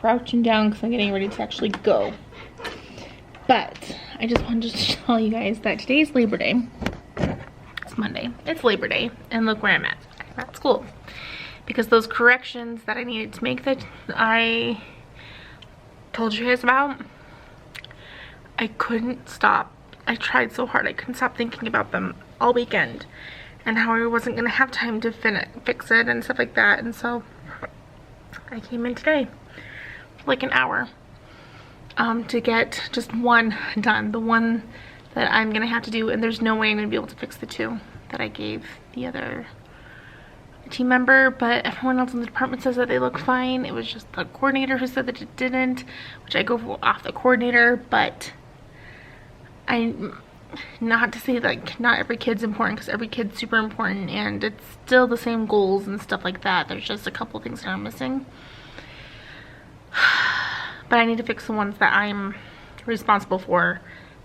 crouching down because I'm getting ready to actually go. But I just wanted to tell you guys that today's Labor Day. It's Monday. It's Labor Day, and look where I'm at. I'm at school. Because those corrections that I needed to make that I told you guys about, I couldn't stop. I tried so hard. I couldn't stop thinking about them all weekend and how I wasn't going to have time to fix it and stuff like that. And so I came in today for like an hour to get just one done. The one that I'm going to have to do, and there's no way I'm going to be able to fix the two that I gave the other team member, but everyone else in the department says that they look fine. It was just the coordinator who said that it didn't, which I go off the coordinator. But not to say that not every kid's important, because every kid's super important, and it's still the same goals and stuff like that. There's just a couple things that are missing, but I need to fix the ones that I'm responsible for.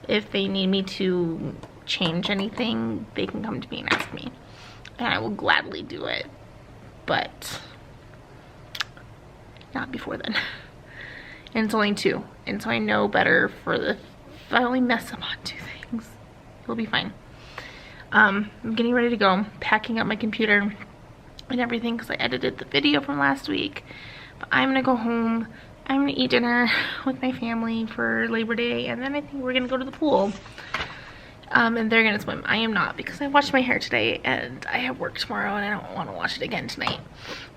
If they need me to change anything, they can come to me and ask me, and I will gladly do it, but not before then. And it's only 2, and so I know better for if I only mess up on 2 things, it'll be fine. I'm getting ready to go, packing up my computer and everything because I edited the video from last week. But I'm gonna go home, I'm gonna eat dinner with my family for Labor Day, and then I think we're gonna go to the pool. And they're gonna swim. I am not, because I washed my hair today and I have work tomorrow and I don't want to wash it again tonight.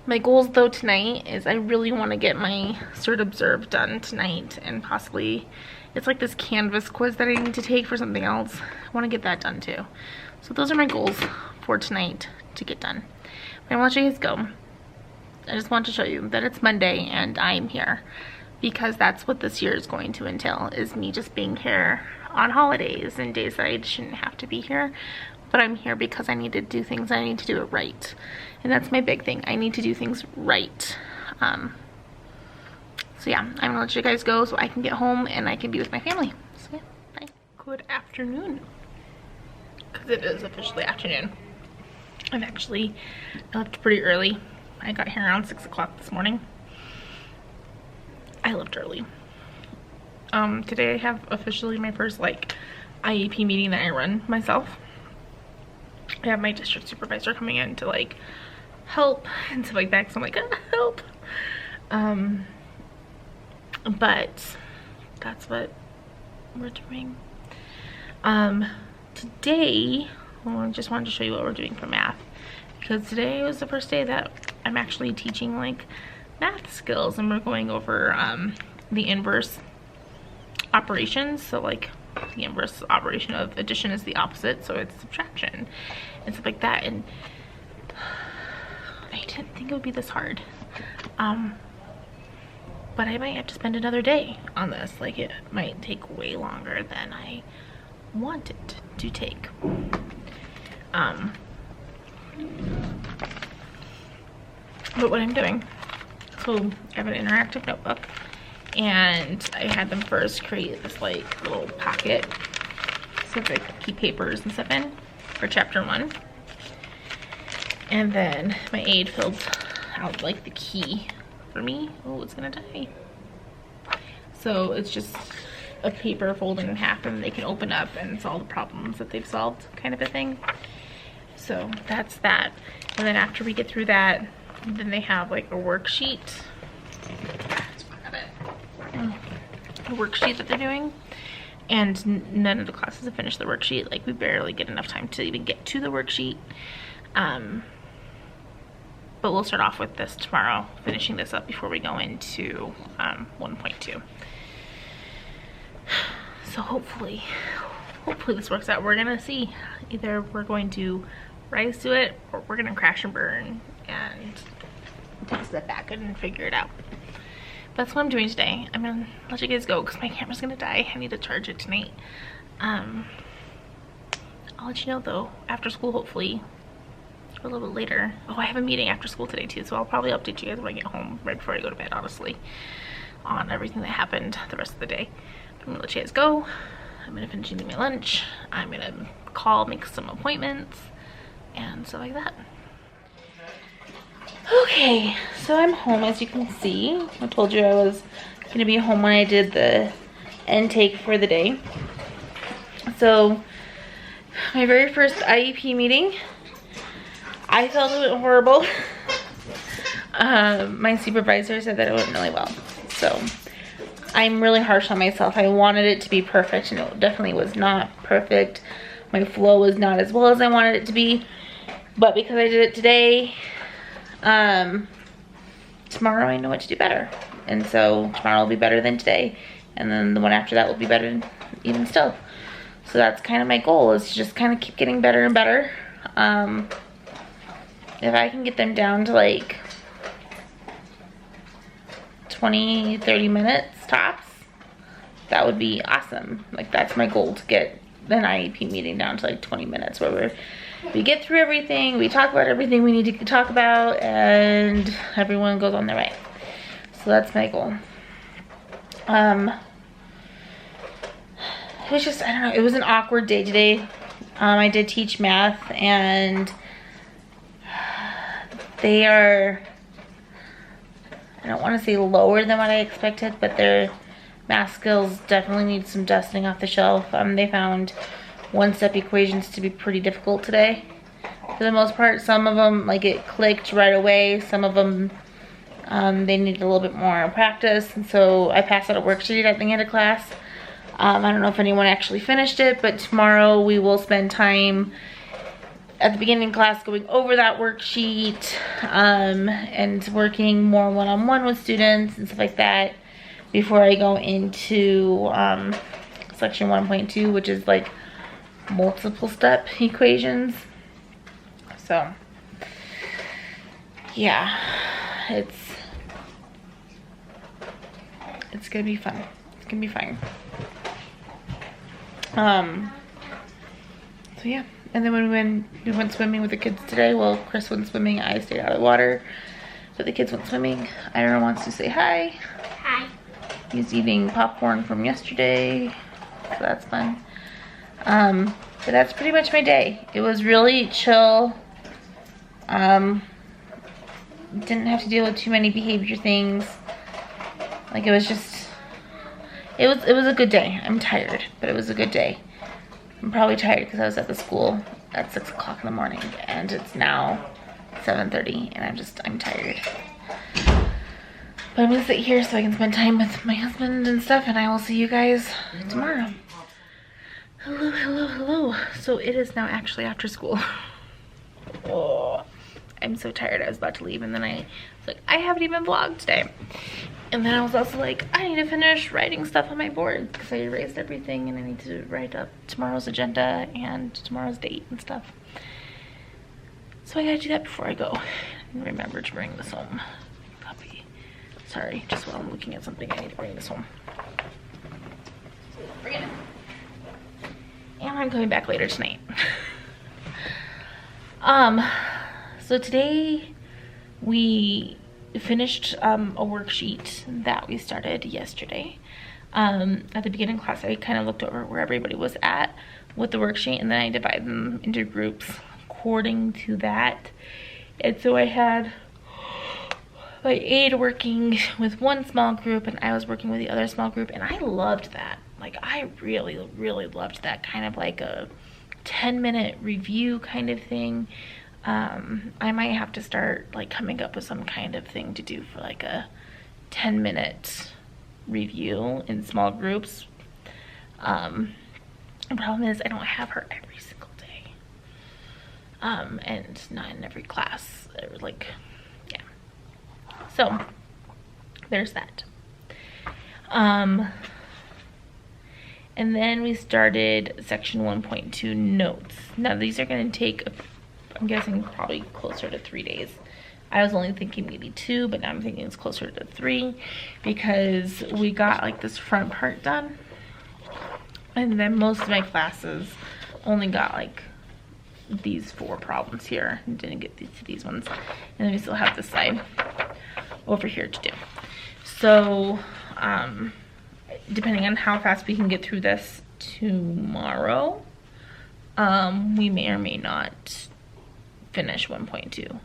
My goals though tonight is I really want to get my Cert Observe done tonight, and possibly it's like this Canvas quiz that I need to take for something else. I want to get that done too. So those are my goals for tonight to get done. But I want to let you guys go. I just want to show you that it's Monday and I'm here, because that's what this year is going to entail, is me just being here on holidays and days that I shouldn't have to be here. But I'm here because I need to do things, I need to do it right. And that's my big thing. I need to do things right. So yeah, I'm gonna let you guys go so I can get home and I can be with my family. So yeah, bye. Good afternoon. Because it is officially afternoon. I left pretty early. I got here around 6 o'clock this morning. I left early. Today I have officially my first like IEP meeting that I run myself. I have my district supervisor coming in to like help and stuff like that, because I'm like, help. But that's what we're doing. Today, I just wanted to show you what we're doing for math, because today was the first day that I'm actually teaching like math skills, and we're going over the inverse operations. So like the inverse operation of addition is the opposite, so it's subtraction and stuff like that. And I didn't think it would be this hard, but I might have to spend another day on this. Like, it might take way longer than I want it to take. But what I'm doing, so I have an interactive notebook, and I had them first create this like little pocket so that I could keep papers and stuff in for chapter 1. And then my aide filled out like the key for me. Oh, it's gonna die. So it's just a paper folded in half, and they can open up and solve the problems that they've solved, kind of a thing. So that's that. And then after we get through that, then they have like a worksheet. A worksheet that they're doing, and none of the classes have finished the worksheet. Like, we barely get enough time to even get to the worksheet. But we'll start off with this tomorrow, finishing this up before we go into 1.2. So hopefully this works out. We're gonna see. Either we're going to rise to it, or we're gonna crash and burn and take a step back and figure it out. That's what I'm doing today. I'm gonna let you guys go because my camera's gonna die. I need to charge it tonight. I'll let you know though after school, hopefully, or a little bit later. Oh, I have a meeting after school today too, so I'll probably update you guys when I get home, right before I go to bed, honestly, on everything that happened the rest of the day. I'm gonna let you guys go. I'm gonna finish eating my lunch. I'm gonna make some appointments and stuff like that. Okay, so I'm home, as you can see. I told you I was gonna be home when I did the intake for the day. So my very first IEP meeting, I felt it went horrible. My supervisor said that it went really well. So I'm really harsh on myself. I wanted it to be perfect, and it definitely was not perfect. My flow was not as well as I wanted it to be. But because I did it today, tomorrow I know what to do better. And so tomorrow will be better than today. And then the one after that will be better even still. So that's kind of my goal, is to just kind of keep getting better and better. If I can get them down to like 20, 30 minutes tops, that would be awesome. Like, that's my goal, to get an IEP meeting down to like 20 minutes where we get through everything, we talk about everything we need to talk about, and everyone goes on their way. So that's my goal. It was just, I don't know, it was an awkward day today. I did teach math, and they are, I don't want to say lower than what I expected, but their math skills definitely need some dusting off the shelf. They found one-step equations to be pretty difficult today. For the most part, some of them, like, it clicked right away. Some of them, they needed a little bit more practice. And so I passed out a worksheet at the end of class. I don't know if anyone actually finished it, but tomorrow we will spend time at the beginning of class going over that worksheet, and working more one-on-one with students and stuff like that before I go into section 1.2, which is like multiple step equations. So yeah, it's gonna be fun. It's gonna be fine. So yeah, and then when we went swimming with the kids today, well, Chris went swimming, I stayed out of the water, but the kids went swimming. Ira wants to say hi. Hi. He's eating popcorn from yesterday, so that's fun. But that's pretty much my day. It was really chill. Didn't have to deal with too many behavior things. Like, it was just, it was a good day. I'm tired, but it was a good day. I'm probably tired because I was at the school at 6 o'clock in the morning, and it's now 7:30, and I'm tired. But I'm gonna sit here so I can spend time with my husband and stuff, and I will see you guys tomorrow. Hello, hello, hello. So it is now actually after school. Oh, I'm so tired. I was about to leave, and then I was like, I haven't even vlogged today. And then I was also like, I need to finish writing stuff on my board because I erased everything, and I need to write up tomorrow's agenda and tomorrow's date and stuff. So I gotta do that before I go. And remember to bring this home. Puppy. Sorry, just while I'm looking at something, I need to bring this home. Bring it. And I'm coming back later tonight. So today we finished a worksheet that we started yesterday. At the beginning of class, I kind of looked over where everybody was at with the worksheet, and then I divided them into groups according to that. And so I had my aide working with one small group, and I was working with the other small group, and I loved that. Like, I really, really loved that, kind of like a 10-minute review kind of thing. I might have to start like coming up with some kind of thing to do for like a 10-minute review in small groups. The problem is I don't have her every single day, and not in every class. It was like, yeah. So there's that. And then we started section 1.2 notes. Now these are going to take, I'm guessing, probably closer to 3 days. I was only thinking maybe 2, but now I'm thinking it's closer to 3 because we got like this front part done. And then most of my classes only got like these 4 problems here and didn't get to these ones. And then we still have this side over here to do. So, depending on how fast we can get through this tomorrow, we may or may not finish 1.2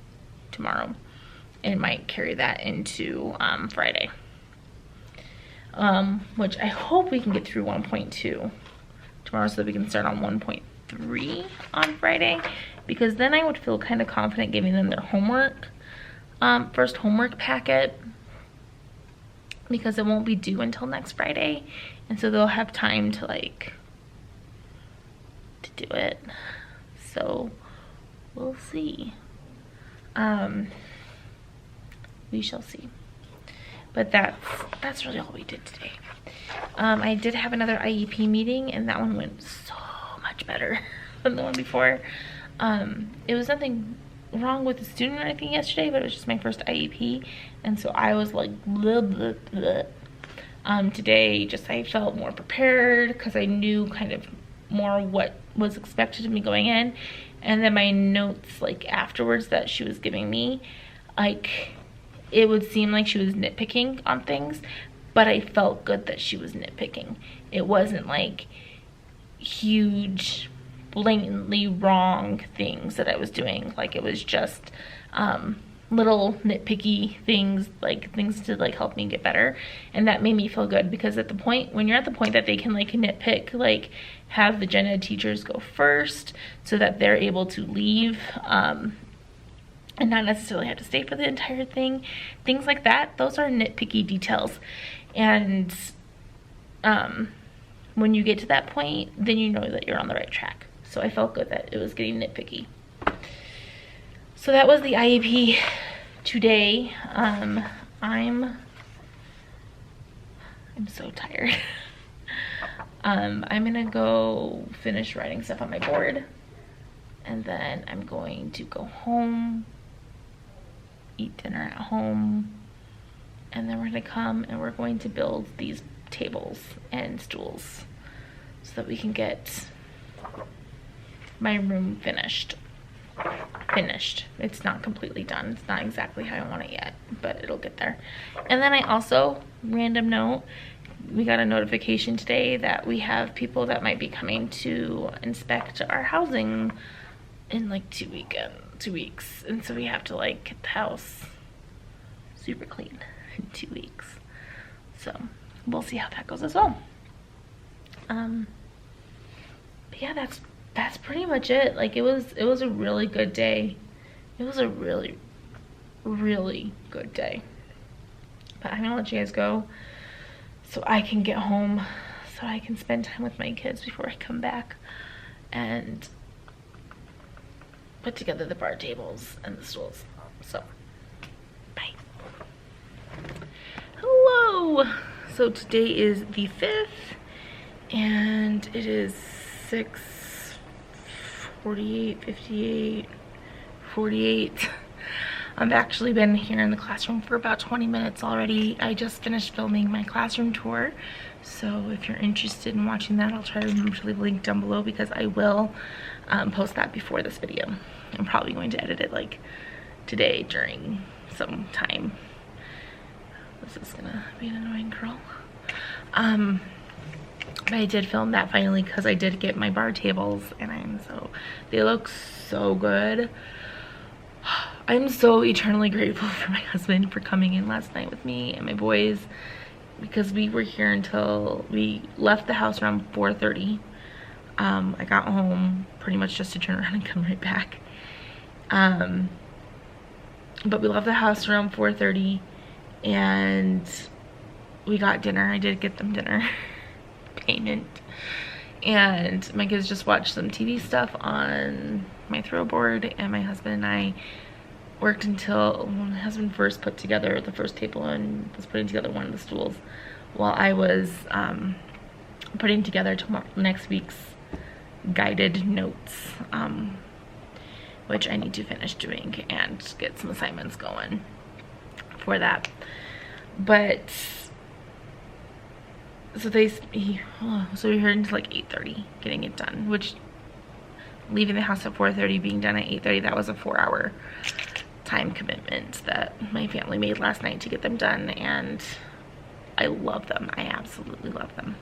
tomorrow. and might carry that into Friday. Which I hope we can get through 1.2 tomorrow so that we can start on 1.3 on Friday, because then I would feel kind of confident giving them their homework, first homework packet, because it won't be due until next Friday, and so they'll have time to like to do it. So we'll see. We shall see. But that's really all we did today. I did have another IEP meeting, and that one went so much better than the one before. It was nothing wrong with the student or anything yesterday, but it was just my first IEP, and so I was like blah, blah, blah. Today just I felt more prepared because I knew kind of more what was expected of me going in, and then my notes like afterwards that she was giving me, like it would seem like she was nitpicking on things, but I felt good that she was nitpicking. It wasn't like huge blatantly wrong things that I was doing. Like it was just little nitpicky things, like things to like help me get better, and that made me feel good, because at the point when you're at the point that they can like nitpick, like have the gen ed teachers go first so that they're able to leave and not necessarily have to stay for the entire thing, things like that, those are nitpicky details. And when you get to that point, then you know that you're on the right track. So I felt good that it was getting nitpicky. So that was the IEP today. I'm so tired. I'm gonna go finish writing stuff on my board, and then I'm going to go home, eat dinner at home, and then we're gonna come and we're going to build these tables and stools so that we can get my room finished. It's not completely done. It's not exactly how I want it yet, but it'll get there. And then I also, random note, we got a notification today that we have people that might be coming to inspect our housing in like 2 weeks, and so we have to like get the house super clean in 2 weeks. So we'll see how that goes as well. But yeah, that's pretty much it. Like it was a really good day. It was a really, really good day. But I'm gonna let you guys go so I can get home, so I can spend time with my kids before I come back and put together the bar tables and the stools. So, bye. Hello! So today is the 5th, and it is 6:48, 58, 48. I've actually been here in the classroom for about 20 minutes already. I just finished filming my classroom tour, so if you're interested in watching that, I'll try to remember to leave a link down below, because I will post that before this video. I'm probably going to edit it like today during some time. This is gonna be an annoying girl. But I did film that finally, because I did get my bar tables, and they look so good. I'm so eternally grateful for my husband for coming in last night with me and my boys, because we were here until we left the house around 4:30. I got home pretty much just to turn around and come right back. But we left the house around 4:30, and we got dinner. I did get them dinner. Payment. And my kids just watched some TV stuff on my throw board, and my husband and I worked until my husband first put together the first table and was putting together one of the stools, while I was putting together next week's guided notes, which I need to finish doing and get some assignments going for that. But so we were here until like 8:30 getting it done, which, leaving the house at 4:30, being done at 8:30, that was a 4-hour time commitment that my family made last night to get them done, and I love them. I absolutely love them.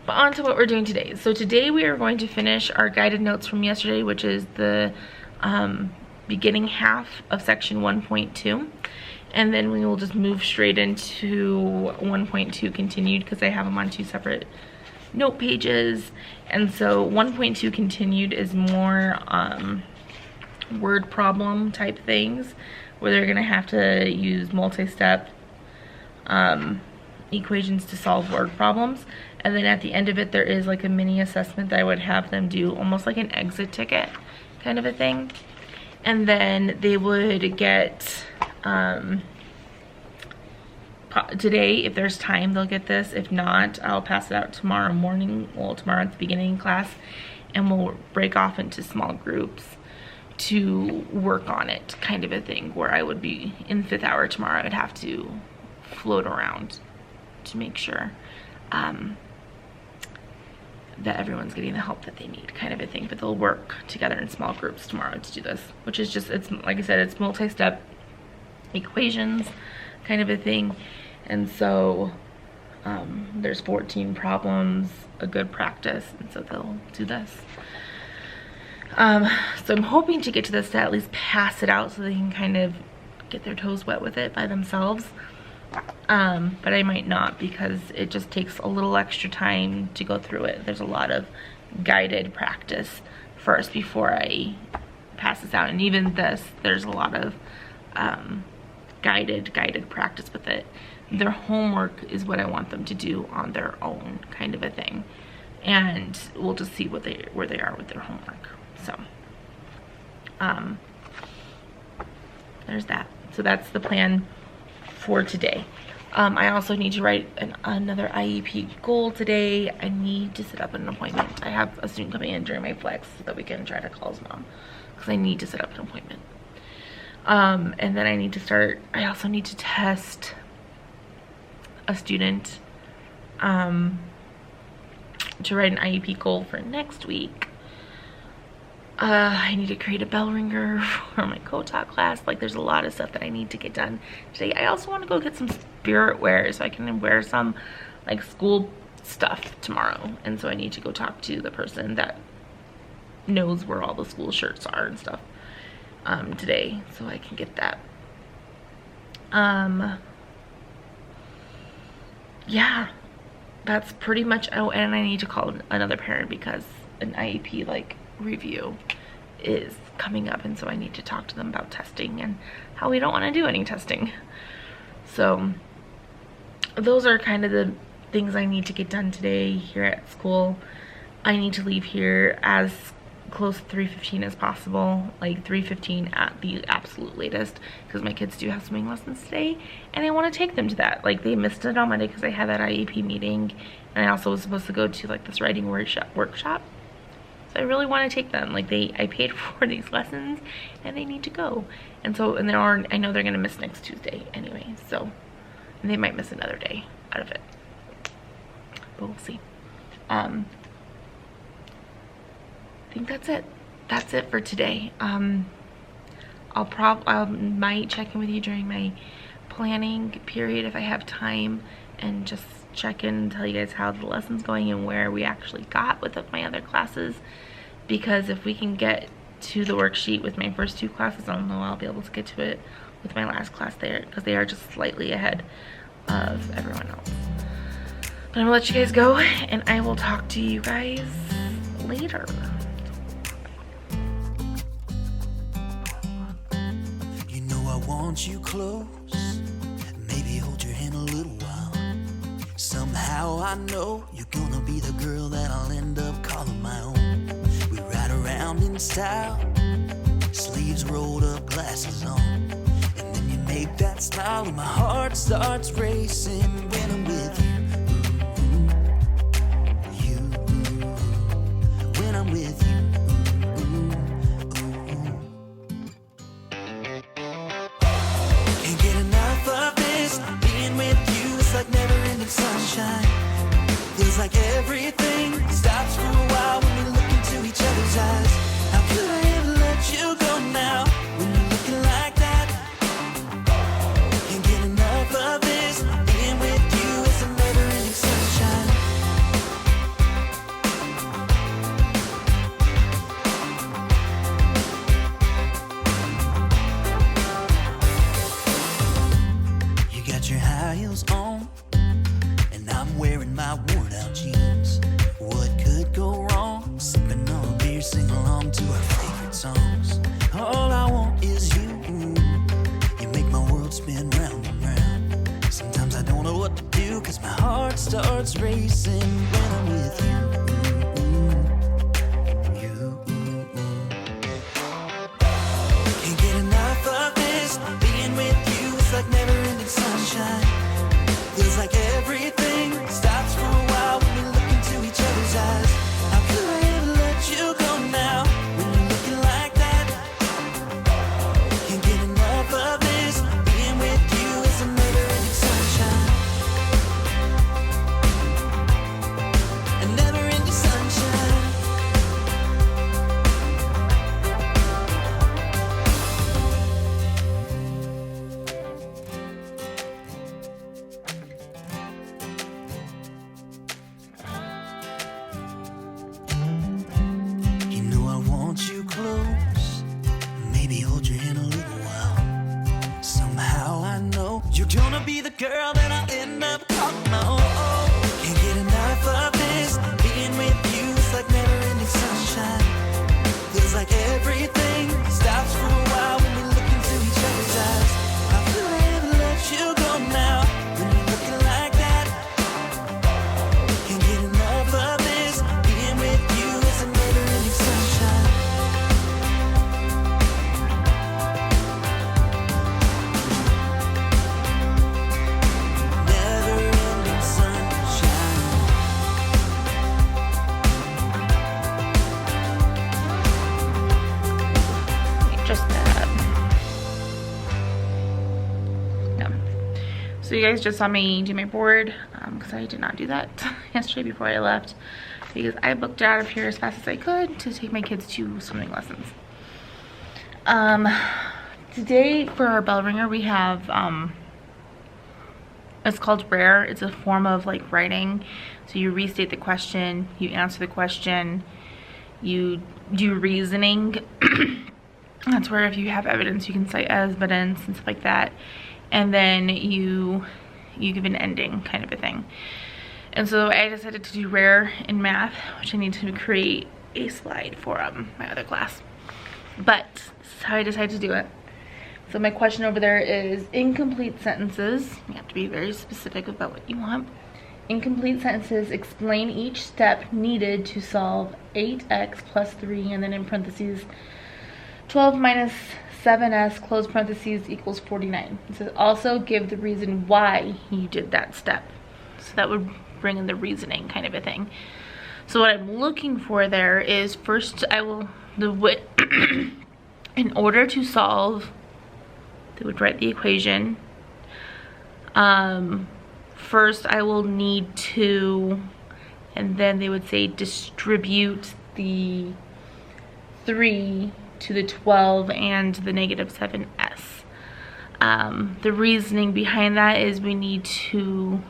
But on to what we're doing today. So today we are going to finish our guided notes from yesterday, which is the beginning half of section 1.2, and then we will just move straight into 1.2 continued, because I have them on 2 separate note pages. And so 1.2 continued is more word problem type things, where they're gonna have to use multi-step equations to solve word problems. And then at the end of it, there is like a mini assessment that I would have them do, almost like an exit ticket kind of a thing. And then they would get today, if there's time, they'll get this. If not, I'll pass it out tomorrow morning, well, tomorrow at the beginning of class, and we'll break off into small groups to work on it, kind of a thing, where I would be in 5th hour tomorrow. I'd have to float around to make sure that everyone's getting the help that they need, kind of a thing. But they'll work together in small groups tomorrow to do this, which is just, it's like I said, it's multi-step equations kind of a thing. And so there's 14 problems, a good practice, and so they'll do this. So I'm hoping to get to this to at least pass it out so they can kind of get their toes wet with it by themselves. But I might not, because it just takes a little extra time to go through it. There's a lot of guided practice first before I pass this out. And even this, there's a lot of guided practice with it. Their homework is what I want them to do on their own, kind of a thing. And we'll just see where they are with their homework. So there's that. So that's the plan for today. I also need to write another IEP goal today. I need to set up an appointment. I have a student coming in during my flex so that we can try to call his mom, because I need to set up an appointment. And then I also need to test a student to write an IEP goal for next week. I need to create a bell ringer for my co-talk class. Like, there's a lot of stuff that I need to get done today. I also want to go get some spirit wear so I can wear some like school stuff tomorrow. And so I need to go talk to the person that knows where all the school shirts are and stuff today, so I can get that. Yeah, that's pretty much. Oh, and I need to call another parent because an IEP like review is coming up, and so I need to talk to them about testing and how we don't want to do any testing. So those are kind of the things I need to get done today here at school. I need to leave here as close to 3:15 as possible, like 3:15 at the absolute latest, because my kids do have swimming lessons today and I want to take them to that. Like, they missed it on Monday because I had that IEP meeting, and I also was supposed to go to like this writing workshop. So I really want to take them. Like, I paid for these lessons and they need to go. And so, and I know they're gonna miss next Tuesday anyway, so, and they might miss another day out of it, but we'll see. I think that's it. That's it for today. I might check in with you during my planning period if I have time, and just check in and tell you guys how the lesson's going and where we actually got with my other classes. Because if we can get to the worksheet with my first 2 classes, I don't know I'll be able to get to it with my last class there, because they are just slightly ahead of everyone else. But I'm gonna let you guys go, and I will talk to you guys later. You know I want you close, maybe hold your hand a little while. Somehow I know you're gonna be the girl that I'll end up calling my own. We ride around in style, sleeves rolled up, glasses on, and then you make that smile and my heart starts racing when I'm with you. When I'm with you. Can't get enough of this, being with you is like never-ending sunshine. Feels like everything stops for a while when we look into each other's eyes. How could I ever let you go now when you're looking like that? Can't get enough of this, being with you is a never-ending sunshine. heart's racing when I'm with you. Can't get enough of this. Being with you is like never-ending sunshine. Feels like everything stops for a while when we look into each other's eyes. How could I ever let you go now when you're looking like that? Can't get enough of this. Being with you is a never-ending sunshine. A never-ending sunshine. You know I want you close. Maybe hold your hand a little while. Somehow I know you're gonna be the girl that I'll end up calling my own. Can't get enough of this. Being with you is like never-ending sunshine. Feels like everything stops for a while when we look into each other's eyes. How could I ever let you go now when you're looking like that? Can't get enough of this. Being with you is a never-ending sunshine. Never-ending sunshine. Just that. No. So you guys just saw me do my board because I did not do that yesterday before I left because I booked out of here as fast as I could to take my kids to swimming lessons. Today for our bell ringer we have it's called rare. It's a form of like writing. So you restate the question, you answer the question, you do reasoning. That's where if you have evidence you can cite evidence and stuff like that, and then you give an ending kind of a thing. And so I decided to do rare in math, which I need to create a slide for my other class, but this is how I decided to do it. So my question over there is incomplete sentences. You have to be very specific about what you want. Incomplete sentences, explain each step needed to solve 8x plus 3, and then in parentheses 12 minus 7s close parentheses equals 49. It says also give the reason why you did that step. So that would bring in the reasoning kind of a thing. So what I'm looking for there is first I will in order to solve, they would write the equation. First I will need to, and then they would say distribute the 3 to the 12 and the negative 7s. The reasoning behind that is we need to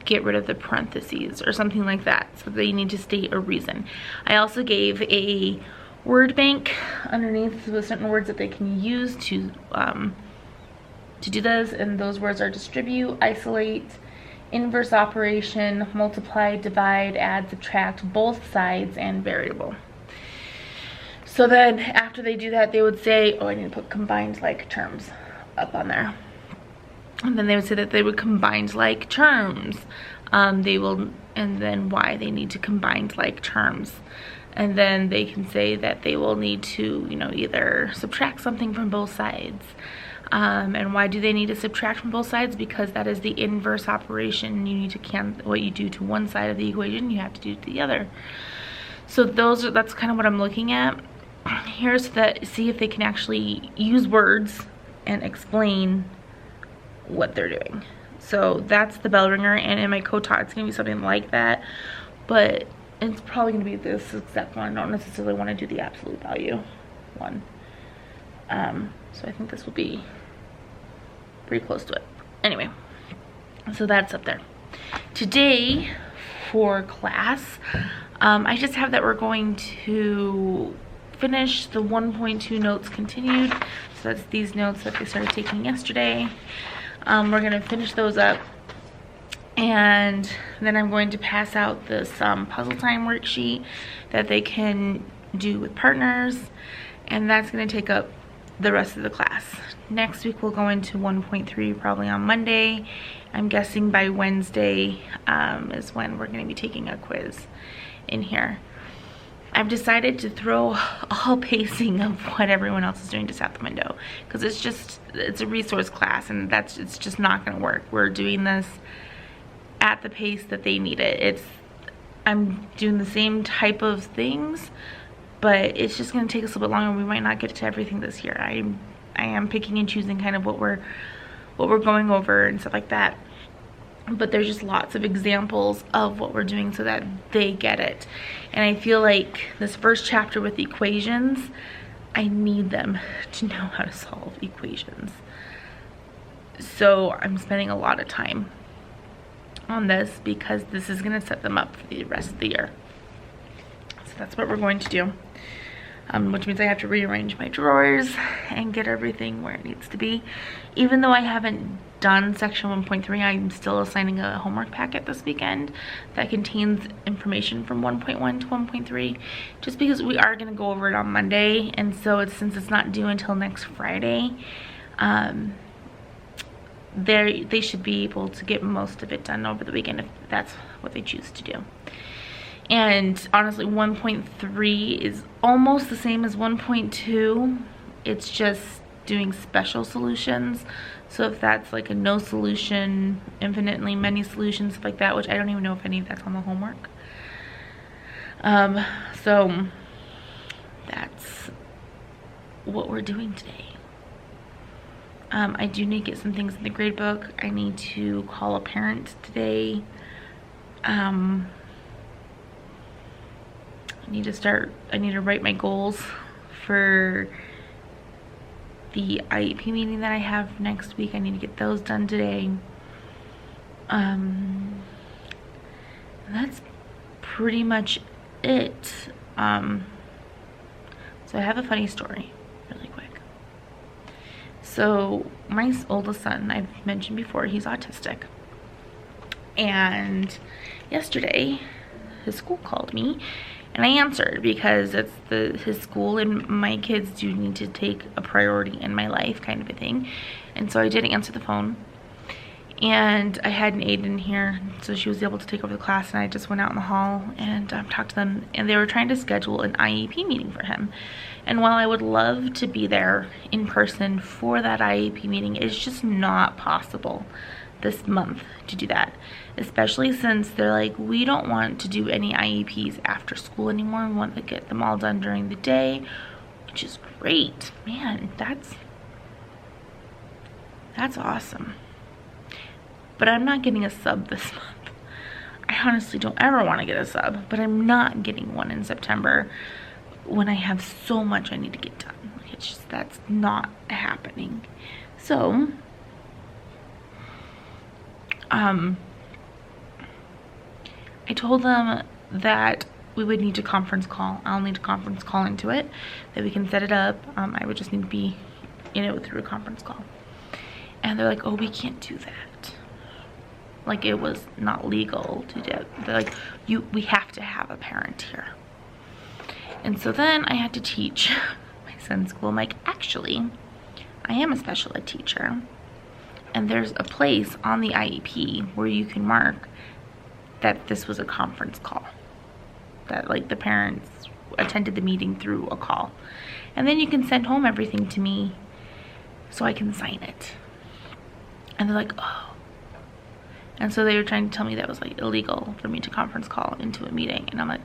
get rid of the parentheses or something like that. So they need to state a reason. I also gave a word bank underneath with certain words that they can use to do this, and those words are distribute, isolate, inverse operation, multiply, divide, add, subtract, both sides, and variable. So then after they do that, they would say, oh, I need to put combined like terms up on there. And then they would say that they would combine like terms. And then why they need to combine like terms. And then they can say that they will need to, you know, either subtract something from both sides. And why do they need to subtract from both sides? Because that is the inverse operation. You need to what you do to one side of the equation, you have to do to the other. So that's kind of what I'm looking at. Here's see if they can actually use words and explain what they're doing. So that's the bell ringer, and in my co-taught it's gonna be something like that, but it's probably gonna be this exact one. I don't necessarily want to do the absolute value one. So I think this will be pretty close to it. Anyway, so that's up there. Today for class, I just have that we're going to finish the 1.2 notes continued. So that's these notes that they started taking yesterday. We're gonna finish those up, and then I'm going to pass out this puzzle time worksheet that they can do with partners, and that's gonna take up the rest of the class. Next week we'll go into 1.3 probably on Monday. I'm guessing by Wednesday is when we're going to be taking a quiz in here. I've decided to throw all pacing of what everyone else is doing just out the window, because it's a resource class, and it's just not going to work. We're doing this at the pace that they need it. I'm doing the same type of things, but it's just going to take us a little bit longer. We might not get to everything this year. I am picking and choosing kind of what we're going over and stuff like that. But there's just lots of examples of what we're doing so that they get it. And I feel like this first chapter with equations, I need them to know how to solve equations. So I'm spending a lot of time on this because this is going to set them up for the rest of the year. So that's what we're going to do. Which means I have to rearrange my drawers and get everything where it needs to be. Even though I haven't done section 1.3, I'm still assigning a homework packet this weekend that contains information from 1.1 to 1.3, just because we are going to go over it on Monday, and so since it's not due until next Friday, they should be able to get most of it done over the weekend if that's what they choose to do. And honestly, 1.3 is almost the same as 1.2. It's just doing special solutions. So if that's like a no solution, infinitely many solutions, stuff like that, which I don't even know if any of that's on the homework. So that's what we're doing today. I do need to get some things in the grade book. I need to call a parent today. I need to write my goals for the IEP meeting that I have next week. I need to get those done today. That's pretty much it. So I have a funny story really quick. So my oldest son, I've mentioned before, he's autistic. And yesterday his school called me. And I answered because it's his school, and my kids do need to take a priority in my life, kind of a thing. And so I did answer the phone. And I had an aide in here, so she was able to take over the class, and I just went out in the hall and talked to them. And they were trying to schedule an IEP meeting for him. And while I would love to be there in person for that IEP meeting, it's just not possible this month to do that, especially since they're like, we don't want to do any IEPs after school anymore. We want to get them all done during the day, which is great. Man, that's awesome. But I'm not getting a sub this month. I honestly don't ever want to get a sub, but I'm not getting one in September when I have so much I need to get done. Like, it's just, that's not happening. So I told them that we would need to conference call. I'll need to conference call into it, that we can set it up. I would just need to be in it through a conference call. And they're like, oh, we can't do that. Like, it was not legal to do. They're like, we have to have a parent here. And so then I had to teach my son's school. I'm like, actually, I am a special ed teacher. And there's a place on the IEP where you can mark that this was a conference call. That, like, the parents attended the meeting through a call. And then you can send home everything to me so I can sign it. And they're like, oh. And so they were trying to tell me that it was, like, illegal for me to conference call into a meeting. And I'm like,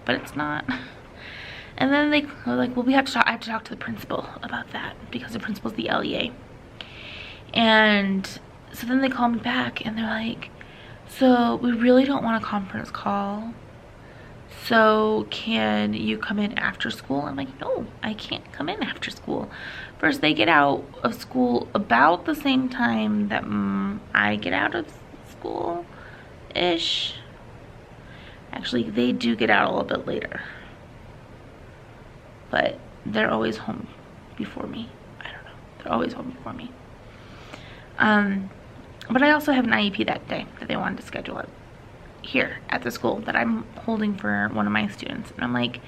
but it's not. And then they were like, well, I have to talk to the principal about that, because the principal's the LEA. And so then they call me back and they're like, so we really don't want a conference call. So can you come in after school? I'm like, no, I can't come in after school. First, they get out of school about the same time that I get out of school-ish. Actually, they do get out a little bit later. But they're always home before me. I don't know. They're always home before me. But I also have an IEP that day that they wanted to schedule it here at the school that I'm holding for one of my students. And I'm like,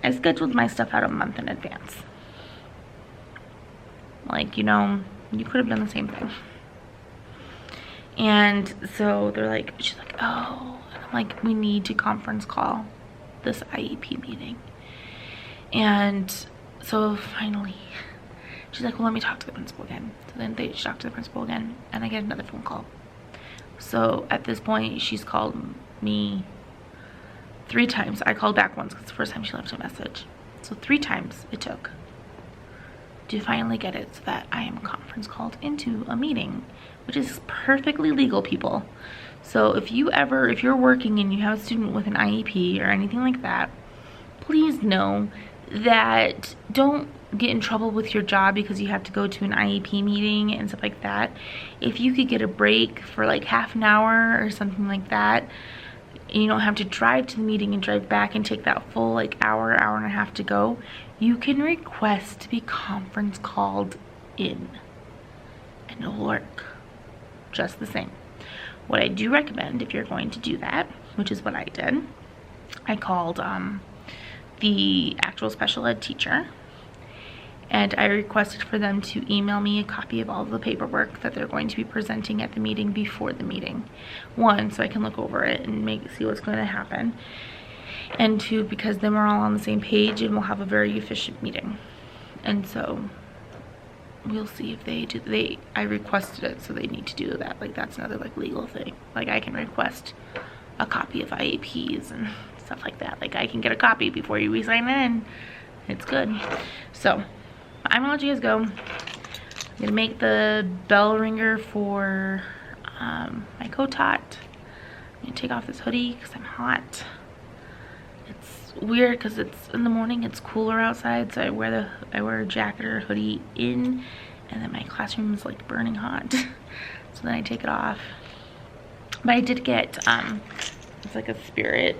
I scheduled my stuff out a month in advance. Like, you know, you could have done the same thing. And so they're like, she's like, oh, and I'm like, we need to conference call this IEP meeting. And so finally, she's like, well, let me talk to the principal again. So then she talked to the principal again, and I get another phone call. So at this point, she's called me 3 times. I called back once because the first time she left a message. So 3 times it took to finally get it so that I am conference called into a meeting, which is perfectly legal, people. So if you're working and you have a student with an IEP or anything like that, please know that don't get in trouble with your job because you have to go to an IEP meeting and stuff like that. If you could get a break for like half an hour or something like that, and you don't have to drive to the meeting and drive back and take that full like hour and a half to go, you can request to be conference called in, and it'll work just the same. What I do recommend, if you're going to do that, which is what I did, I called the actual special ed teacher, and I requested for them to email me a copy of all of the paperwork that they're going to be presenting at the meeting before the meeting. 1, so I can look over it and see what's going to happen, and 2, because then we're all on the same page and we'll have a very efficient meeting. And so we'll see if they do. I requested it, so they need to do that. Like, that's another like legal thing. Like, I can request a copy of IEPs and stuff like that. Like, I can get a copy before we sign in. It's good. So I'm gonna let you guys go. I'm gonna make the bell ringer for my co-tot. I'm gonna take off this hoodie because I'm hot. It's weird because it's in the morning, it's cooler outside, so I wear a jacket or a hoodie in, and then my classroom is like burning hot. So then I take it off. But I did get it's like a Spirit.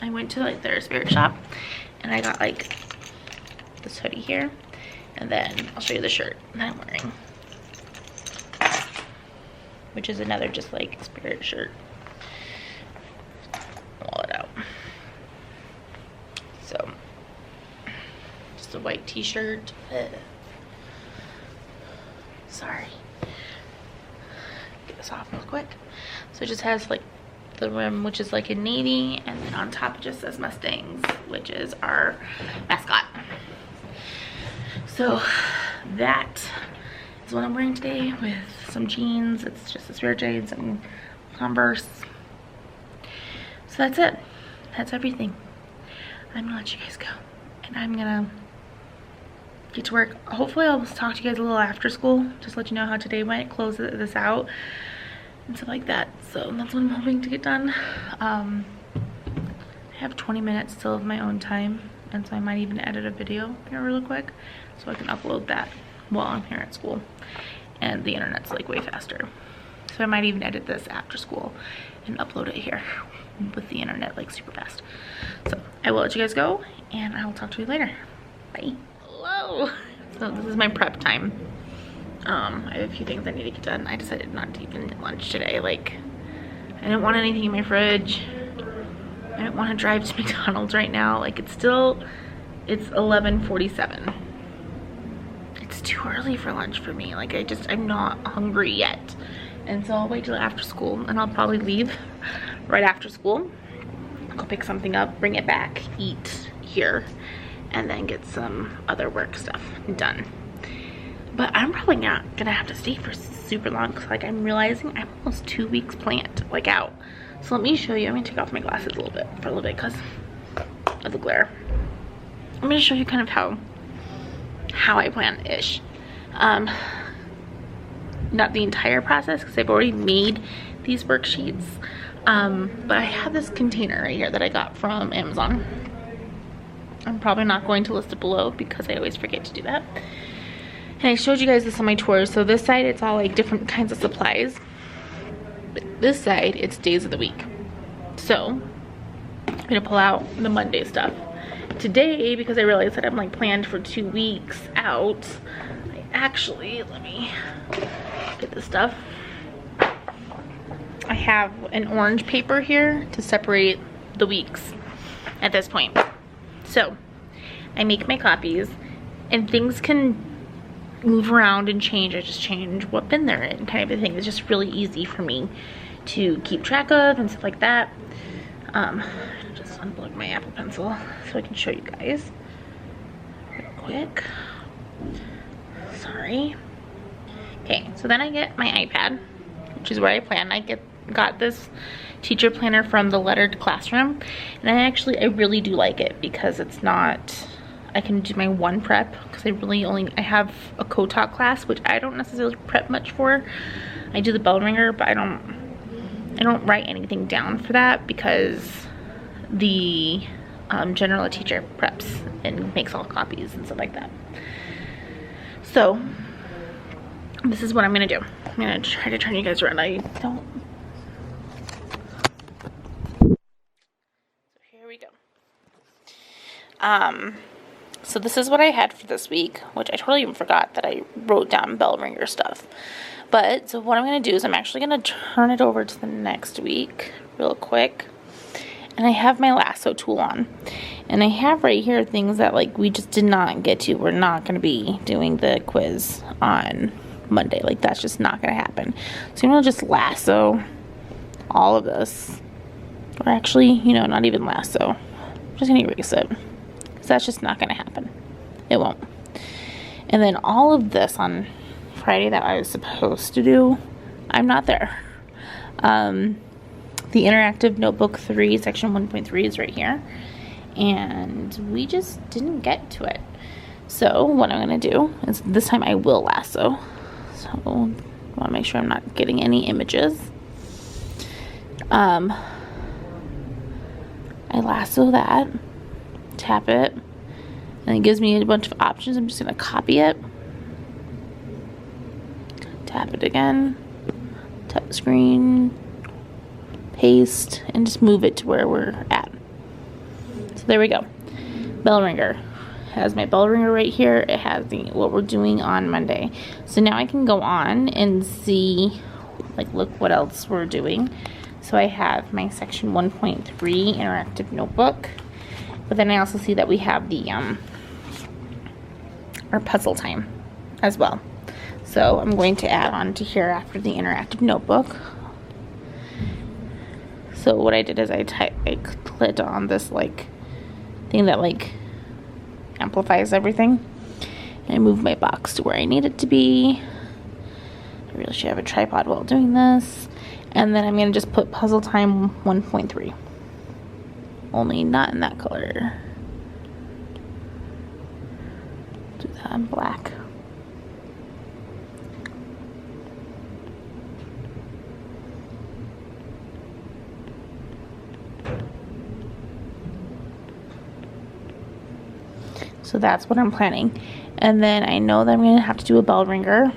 I went to like their Spirit shop and I got like this hoodie here, and then I'll show you the shirt that I'm wearing, which is another just like Spirit shirt. Pull it out. So just a white t-shirt. Sorry, get this off real quick. So it just has like the rim, which is like a navy, and then on top it just says Mustangs, which is our mascot. So that is what I'm wearing today, with some jeans. It's just a Spirit jeans and Converse. So that's it. That's everything. I'm gonna let you guys go, and I'm gonna get to work. Hopefully I'll talk to you guys a little after school, just let you know how today went, close this out and stuff like that. So that's what I'm hoping to get done. I have 20 minutes still of my own time, and so I might even edit a video here really quick so I can upload that while I'm here at school, and the internet's like way faster, so I might even edit this after school and upload it here with the internet like super fast. So I will let you guys go, and I will talk to you later. Bye. Hello. So this is my prep time. I have a few things I need to get done. I decided not to even eat lunch today. Like, I didn't want anything in my fridge. I didn't want to drive to McDonald's right now. Like, it's 11:47. It's too early for lunch for me. Like, I'm not hungry yet. And so I'll wait till after school, and I'll probably leave right after school. Go pick something up, bring it back, eat here, and then get some other work stuff done. But I'm probably not gonna have to stay for super long, because like I'm realizing I'm almost 2 weeks planned, like out. So let me show you. I'm gonna take off my glasses for a little bit because of the glare. I'm gonna show you kind of how I plan ish. Not the entire process, because I've already made these worksheets. But I have this container right here that I got from Amazon. I'm probably not going to list it below because I always forget to do that. And I showed you guys this on my tour. So this side, it's all like different kinds of supplies. But this side, it's days of the week. So I'm gonna pull out the Monday stuff. Today, because I realized that I'm like planned for 2 weeks out, I actually, let me get this stuff. I have an orange paper here to separate the weeks at this point. So I make my copies, and things can move around and change. I just change what bin they're in, kind of a thing. It's just really easy for me to keep track of and stuff like that. Just unplug my Apple Pencil so I can show you guys real quick. Sorry. Okay, so then I get my iPad, which is where I plan. I got this teacher planner from the Lettered Classroom, and I really do like it because it's not, I can do my one prep because I have a co-taught class, which I don't necessarily prep much for. I do the bell ringer, but I don't write anything down for that because the general ed teacher preps and makes all copies and stuff like that. So this is what I'm gonna do. I'm gonna try to turn you guys around. I don't. So here we go. So this is what I had for this week, which I totally even forgot that I wrote down bell ringer stuff. But so what I'm gonna do is I'm actually gonna turn it over to the next week real quick. And I have my lasso tool on. And I have right here things that like we just did not get to. We're not gonna be doing the quiz on Monday. Like that's just not gonna happen. So I'm gonna just lasso all of this. Or actually, you know, not even lasso. I'm just gonna erase it. Because that's just not gonna happen. It won't. And then all of this on Friday that I was supposed to do, I'm not there. The interactive notebook 3, section 1.3 is right here. And we just didn't get to it. So what I'm going to do is this time I will lasso. So I want to make sure I'm not getting any images. I lasso that, tap it, and it gives me a bunch of options. I'm just going to copy it. Tap it again, tap the screen, paste, and just move it to where we're at. So there we go. Bell ringer. Has my bell ringer right here. It has what we're doing on Monday. So now I can go on and see, like, look what else we're doing. So I have my section 1.3 interactive notebook. But then I also see that we have the our puzzle time as well. So I'm going to add on to here after the interactive notebook. So what I did is I clicked on this like thing that like amplifies everything. And I moved my box to where I need it to be. I really should have a tripod while doing this. And then I'm going to just put puzzle time 1.3. Only not in that color. Do that in black. So that's what I'm planning. And then I know that I'm going to have to do a bell ringer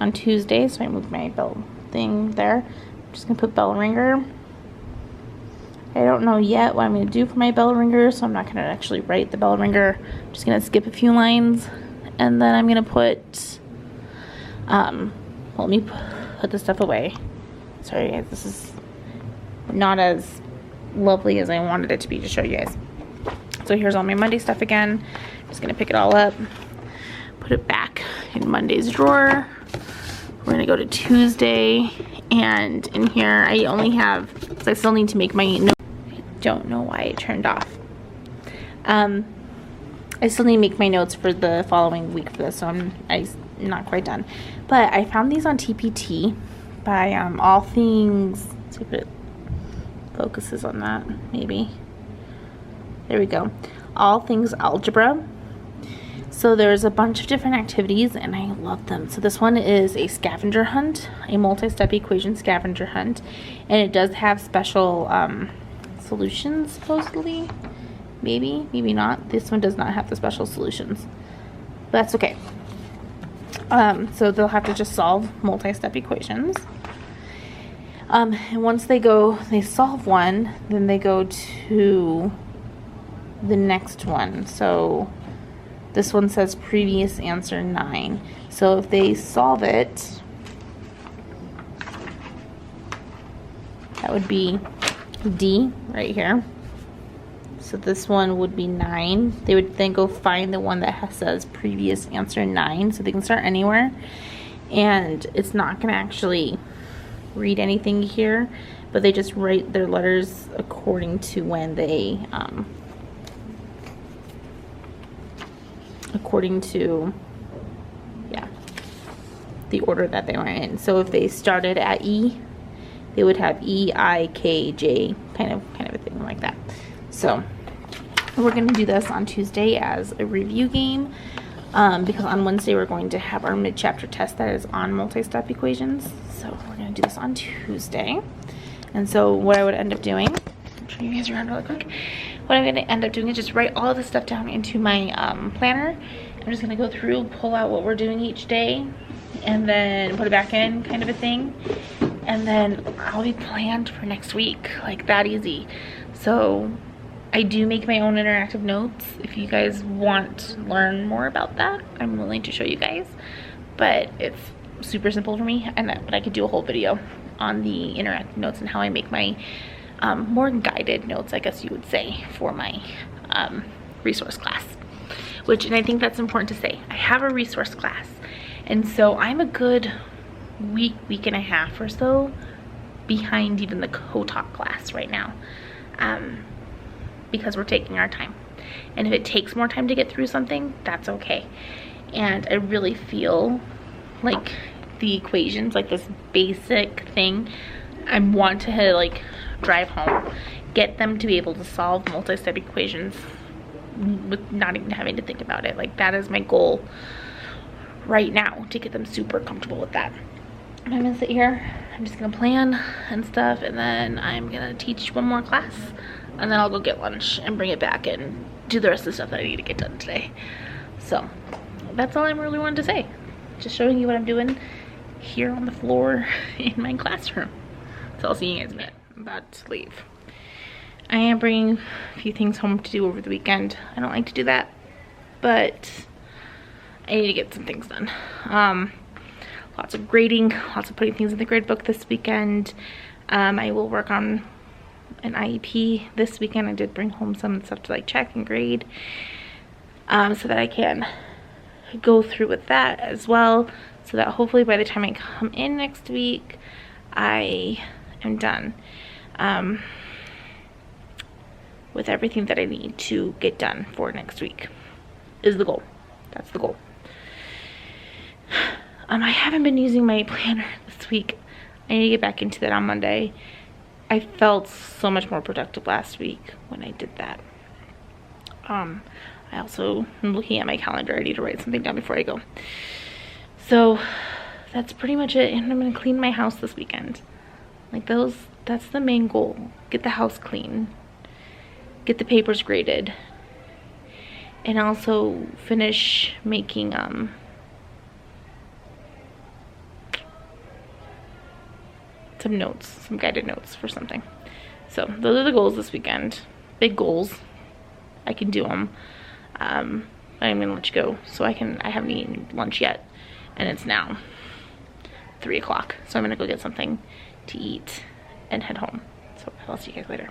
on Tuesday. So I moved my bell thing there. I'm just going to put bell ringer. I don't know yet what I'm going to do for my bell ringer. So I'm not going to actually write the bell ringer. I'm just going to skip a few lines. And then I'm going to put, let me put this stuff away. Sorry guys, this is not as lovely as I wanted it to be to show you guys. So here's all my Monday stuff again. Just gonna pick it all up, put it back in Monday's drawer. We're gonna go to Tuesday, and in here I only have, because I still need to make my notes. I don't know why it turned off. I still need to make my notes for the following week for this, so I'm not quite done. But I found these on TPT by All Things. Let's see if it focuses on that, maybe. There we go. All Things Algebra. So there's a bunch of different activities and I love them. So this one is a scavenger hunt, a multi-step equation scavenger hunt. And it does have special solutions supposedly. Maybe, maybe not. This one does not have the special solutions. But that's okay. So they'll have to just solve multi-step equations. And once they solve one, then they go to the next one. So this one says previous answer 9. So if they solve it, that would be D right here. So this one would be 9. They would then go find the one that says previous answer 9, so they can start anywhere. And it's not going to actually read anything here, but they just write their letters according to when they, according to, yeah, the order that they were in. So if they started at E, they would have E, I, K, J, kind of a thing like that. So we're going to do this on Tuesday as a review game, because on Wednesday we're going to have our mid-chapter test that is on multi-step equations. So we're going to do this on Tuesday. And so what I would end up doing, I'll show you guys around really quick. What I'm going to end up doing is just write all this stuff down into my planner. I'm just going to go through, pull out what we're doing each day, and then put it back in, kind of a thing. And then I'll be planned for next week, like that easy. So I do make my own interactive notes. If you guys want to learn more about that, I'm willing to show you guys. But it's super simple for me, but I could do a whole video on the interactive notes and how I make my more guided notes, I guess you would say, for my resource class. And I think that's important to say. I have a resource class, and so I'm a good week and a half or so behind even the co-talk class right now, because we're taking our time. And if it takes more time to get through something, that's okay. And I really feel like the equations, like this basic thing, I want to like drive home, get them to be able to solve multi-step equations with not even having to think about it. Like that is my goal right now, to get them super comfortable with that. I'm gonna sit here, I'm just gonna plan and stuff, and then I'm gonna teach one more class, and then I'll go get lunch and bring it back and do the rest of the stuff that I need to get done today. So that's all I really wanted to say. Just showing you what I'm doing here on the floor in my classroom. So I'll see you guys in a minute. I'm about to leave. I am bringing a few things home to do over the weekend. I don't like to do that, but I need to get some things done. Lots of grading, lots of putting things in the grade book this weekend. I will work on an IEP this weekend. I did bring home some stuff to like check and grade, so that I can go through with that as well, so that hopefully by the time I come in next week, I am done with everything that I need to get done for next week, is the goal. That's the goal. I haven't been using my planner this week. I need to get back into that on Monday. I felt so much more productive last week when I did that. I also am looking at my calendar. I need to write something down before I go. So that's pretty much it. And I'm gonna clean my house this weekend. Like that's the main goal. Get the house clean. Get the papers graded. And also finish making some notes, some guided notes for something. So those are the goals this weekend. Big goals. I can do them. I'm gonna let you go. So I haven't eaten lunch yet, and it's now 3 o'clock. So I'm gonna go get something to eat and head home. So I'll see you guys later.